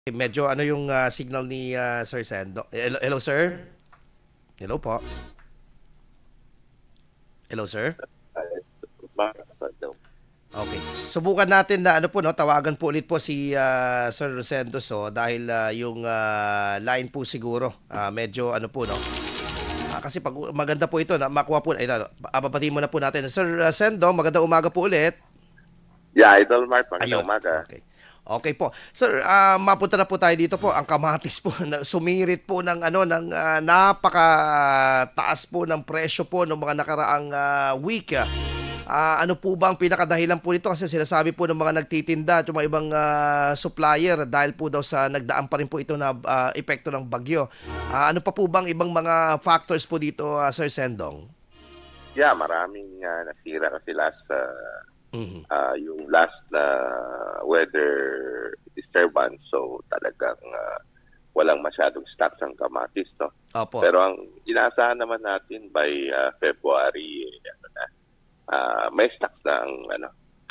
Medyo ano yung signal ni Sir Sendo. Hello, hello sir? Hello po. Hello sir? Okay. Subukan natin na ano po no, tawagan po ulit po si Sir Rosendo dahil yung line po siguro medyo ano po no. Kasi pag maganda po ito na makuha po ito. Papatiin mo na po natin. Sir Rosendo, magandang umaga po ulit. Yeah, Idol Mark, magandang Ayun. umaga. Okay. Okay po. Sir, mapunta na po tayo dito po. Ang kamatis po sumirit po ng ano ng napaka taas po ng presyo po ng mga nakaraang week. Ano po ba ang pinakadahilan po nito? Kasi sinasabi po ng mga nagtitinda at yung mga ibang supplier dahil po daw sa nagdaan pa rin po ito na epekto ng bagyo. Ano pa po bang ibang mga factors po dito, Sir Sendong? Yeah, maraming nasira kasi Mhm. yung last na weather disturbance. So talagang walang masyadong stocks ang kamatis, no? Opo. Pero ang inaasahan naman natin by February, may stocks na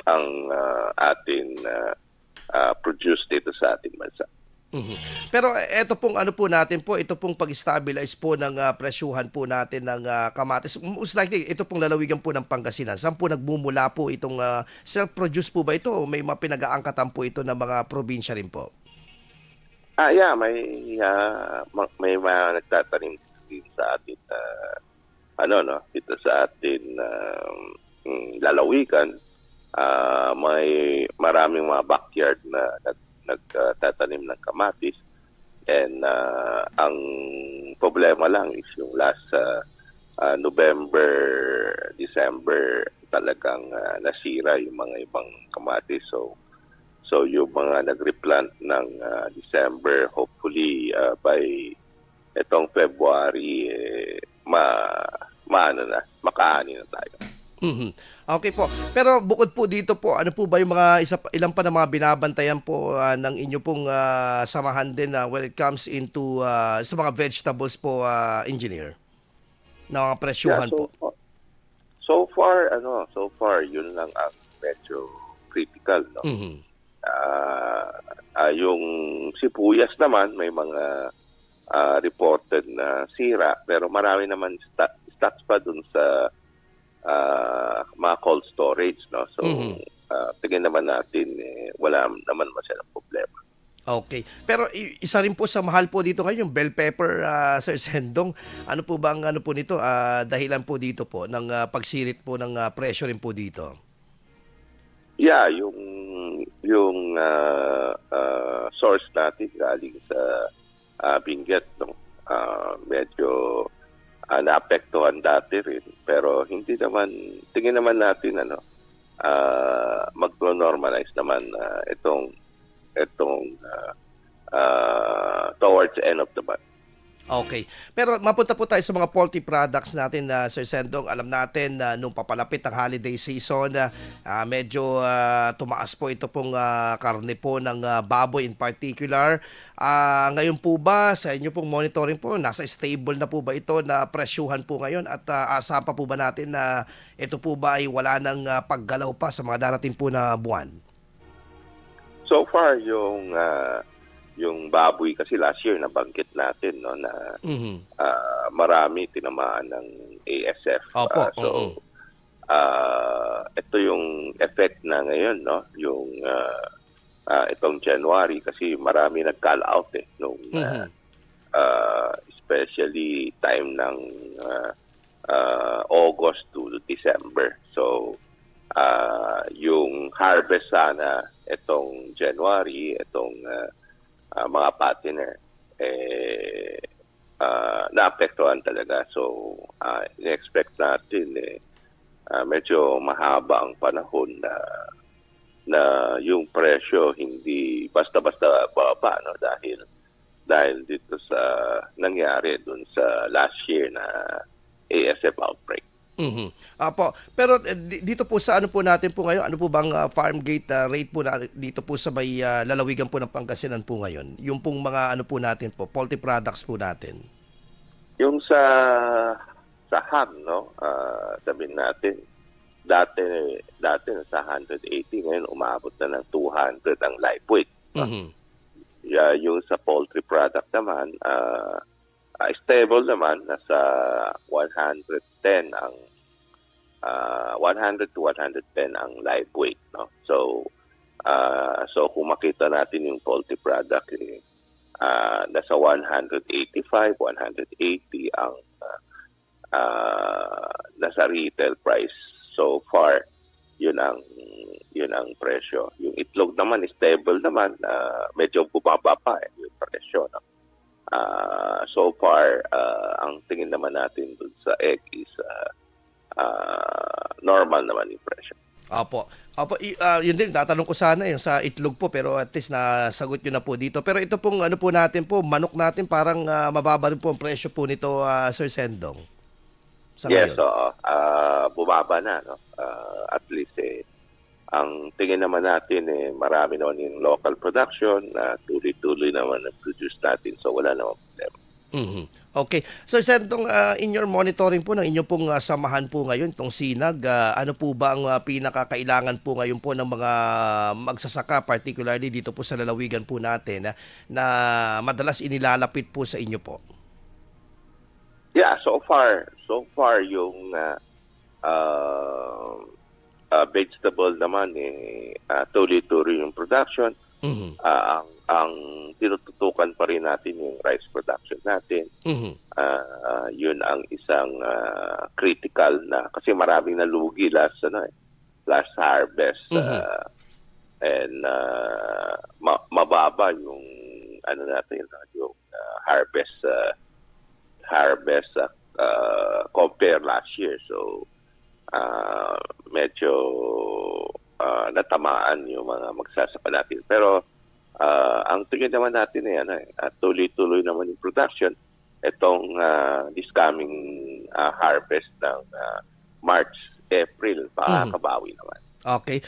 ang atin produce dito sa ating bansa. Mhm. Pero eto pong ano po natin po, ito pong pag-stabilize po ng presyuhan po natin ng kamatis. Most likely, ito pong lalawigan po ng Pangasinan. Saan po nagmumula po itong self-produce po ba ito o may mga pinag-aangkatan po ito ng mga probinsya rin po? Yeah, may mga nagtatanim din sa atin no, dito sa atin lalawigan. May maraming mga backyard na nagtatanim ng kamatis, and ang problema lang is yung last November, December talagang nasira yung mga ibang kamatis. So yung mga nag-replant ng December, hopefully by itong February makaani na tayo. Mhm. Okay po. Pero bukod po dito po, ano po ba yung mga ilan pa ng mga binabantayan po ng inyo pong samahan din when it comes into sa mga vegetables po, engineer? Na mga Yeah, presyuhan po. so far yun lang ang medyo critical, no. Mhm. Yung sibuyas naman may mga reported na sira, pero marami naman stocks pa dun sa mga cold storage, no. So Mhm. tingin naman natin wala naman masyadong problema. Okay. Pero isa rin po sa mahal po dito ngayon yung bell pepper, Sir Sendong. Ano po ba ang ano po nito, dahilan po dito po ng pagsirit po ng presyo rin po dito? Yeah, yung source natin galing sa Benguet, no. Medyo naapektuhan dati rin, pero hindi naman, tingin naman natin magno-normalize naman itong towards the end of the month. Okay. Pero mapunta po tayo sa mga poultry products natin, Sir Sendong. Alam natin na nung papalapit ang holiday season, medyo tumaas po ito pong karne po ng baboy in particular. Ngayon po ba, sa inyo pong monitoring po, nasa stable na po ba ito na presyuhan po ngayon? At asahan pa po ba natin na ito po ba ay wala ng paggalaw pa sa mga darating po na buwan? So far, yung baboy kasi last year nabanggit natin, no, na Mhm. marami tinamaan ng ASF. Opo. So ito yung effect na ngayon, no, yung itong January kasi marami nag-call out nung Mhm. especially time ng August to December. So yung harvest sana itong January, itong mga partner naapektuhan talaga. So in-expect natin medyo mahaba ang panahon na yung presyo hindi basta-basta baba, no, dahil dito sa nangyari dun sa last year na ASF outbreak. Mhm. Apo. Pero dito po sa ano po natin po ngayon, ano po bang farm gate rate po na dito po sa may lalawigan po ng Pangasinan po ngayon? Yung pong mga ano po natin po, poultry products po natin. Yung sa ham, no, sabihin natin, dati nasa 180, ngayon umabot na ng 200 ang live weight. Mhm. yung sa poultry product naman, stable naman, nasa 110 ang 100 to 110 ang live weight, no? So kung makita natin yung poultry product, nasa 185, 180 ang nasa retail price so far. Yun ang presyo. Yung itlog naman stable naman, medyo bumaba pa yung presyo, no? So far, ang tingin naman natin dun sa egg is normal naman yung presyo. Opo. Yun din, tatanong ko sana yung sa itlog po, pero at least nasagot nyo na po dito. Pero ito pong ano po natin po, manok natin parang mababa rin po ang presyo po nito, Sir Sendong. Sa Yes, ngayon. oo. Bumaba na, no? At least ang tingin naman natin marami naman yung local production na tuloy-tuloy naman ang produce natin, so wala naman problema. Mhm. Okay. So, Sendong, in your monitoring po ng inyong pong samahan po ngayon, itong SINAG, ano po ba ang pinakakailangan po ngayon po ng mga magsasaka, particularly dito po sa lalawigan po natin, na madalas inilalapit po sa inyo po? Yeah, so far yung vegetable naman tuloy-tuloy yung production. Mhm. Ang tinututukan pa rin natin yung rice production natin. Mhm. Yun ang isang critical na, kasi maraming nalugi last harvest, and mababa yung natin, yung harvest compare last year. So medyo natamaan yung mga magsasaka natin. Pero ang tingin naman natin tuloy-tuloy naman yung production. Itong this coming harvest ng March, April, makakabawi naman. Okay.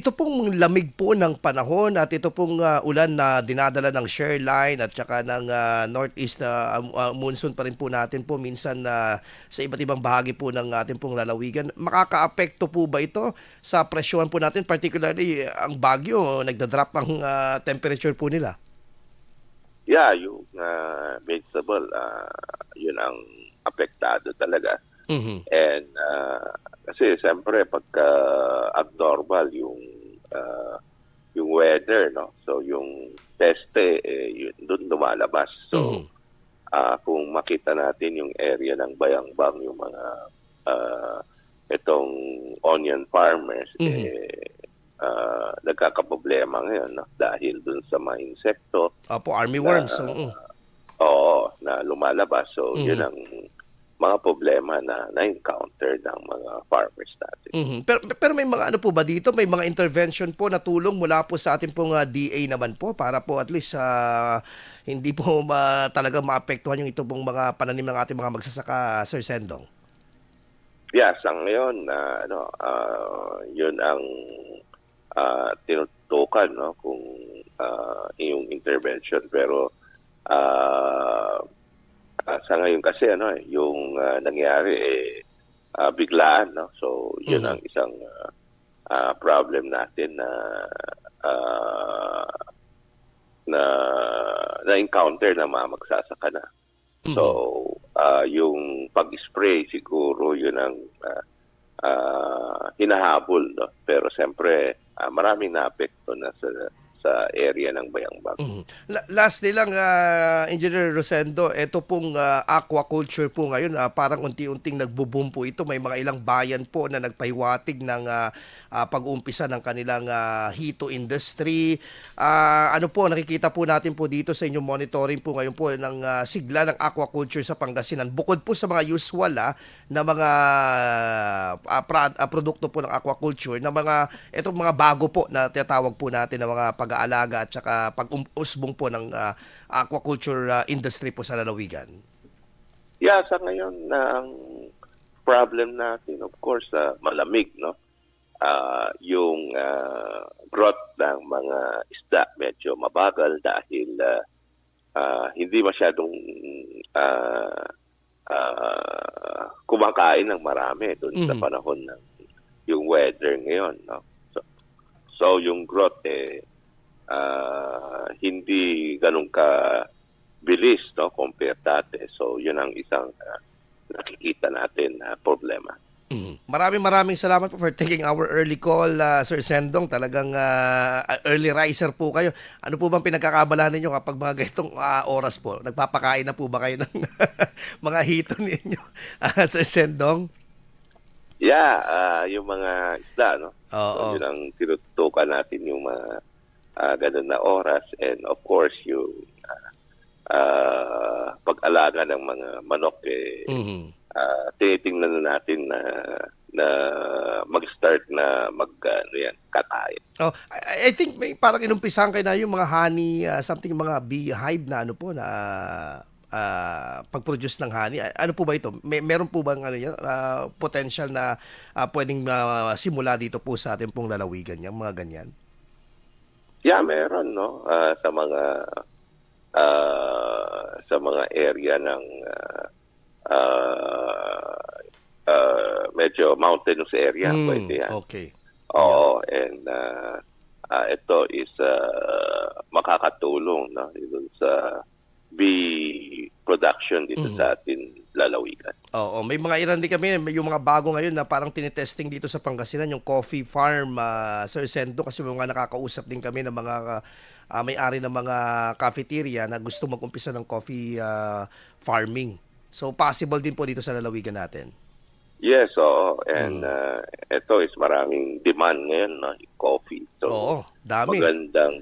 Ito pong lamig po ng panahon at ito pong ulan na dinadala ng shoreline at saka ng northeast na monsoon pa rin po natin po minsan sa iba't ibang bahagi po ng ating pong lalawigan. Makakaapekto po ba ito sa presyohan po natin, particularly ang Baguio, nagda-drop ang temperature po nila? Yeah, yung vegetable, yun ang apektado talaga. Mhm. And kasi siyempre pagka abnormal yung weather, no? So yung peste yun doon lumalabas. So kung makita natin yung area ng Bayambang, yung mga itong onion farmers, nagkakaproblema ngayon, no? Dahil dun sa mga insekto Opo, army worms. na lumalabas. So yun ang mga problema na na-encounter ng mga farmers natin. Pero may mga ano po ba dito? May mga intervention po na tulong mula po sa ating pong DA naman po para po at least hindi po talagang maapektuhan yung ito pong mga pananim ng ating mga magsasaka, Sir Sendong? Yes, ang ngayon, yun ang tinutukan, no? Kung yung intervention. Pero sa ngayon kasi yung nangyari biglaan, no? So yun ang isang problem natin na encounter na mga magsasaka na. So yung pag-spray siguro yun ang hinahabol, no? Pero siyempre maraming naapekto na sa area ng Bayambang. Lastly lang, Engineer Rosendo, ito pong aquaculture po ngayon, parang unti-unting nagbo-boom po ito. May mga ilang bayan po na nagpahiwatig ng pag-uumpisa ng kanilang hito industry. Ano po, nakikita po natin po dito sa inyong monitoring po ngayon po ng sigla ng aquaculture sa Pangasinan. Bukod po sa mga usual na mga produkto po ng aquaculture, na itong mga bago po na tinatawag po natin na mga pag-aalaga at saka pag-usbong po ng aquaculture industry po sa lalawigan? Yeah, sa ngayon, ang problem natin, of course, malamig, no? Yung growth ng mga isda medyo mabagal dahil hindi masyadong kumakain ng marami doon sa panahon ng yung weather ngayon, no? So yung growth hindi ganun ka bilis, no, compare dati. So yun ang isang nakikita natin na problema. Maraming salamat po for taking our early call, Sir Sendong. Talagang early riser po kayo. Ano po bang pinagkakabalahan ninyo kapag mga ganitong oras po? Nagpapakain na po ba kayo ng mga hito ninyo, Sir Sendong? Yeah, yung mga isda, no? Oo. So yun ang tinututukan natin yung mga ganun na oras, and of course yung pag-alaga ng mga manok, tinitingnan na natin na mag-start na kakain. Oh, I think may parang inumpisahan kayo na yung mga honey, something mga beehive na ano po na pag-produce ng honey. Ano po ba ito? Meron po bang potential na pwedeng simula dito po sa ating pong lalawigan, yung mga ganyan? Yeah, meron, no? Sa mga area ng medyo mountainous area, pwede yan. Okay. Oo, and ito is makakatulong, no, dun sa bee production dito sa atin lalawigan. Oo, may mga ilan din kami, may yung mga bago ngayon na parang tinetesting dito sa Pangasinan, yung coffee farm, Sir Sendo, kasi may mga nakakausap din kami ng mga may-ari ng mga cafeteria na gusto mag-umpisa ng coffee farming. So possible din po dito sa lalawigan natin. Yes, oo. And ito is maraming demand ngayon, no, yung coffee. So, Oo, dami. magandang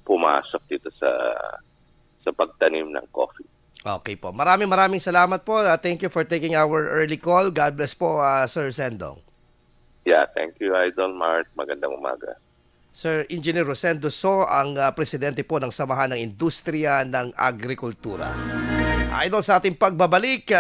pumasok dito sa pagtanim ng coffee. Okay po. Maraming salamat po. Thank you for taking our early call. God bless po, Sir Sendong. Yeah, thank you, Idol Mart. Magandang umaga. Sir Engineer Rosendo So, ang presidente po ng Samahan ng Industriya ng Agrikultura. Idol, sa ating pagbabalik,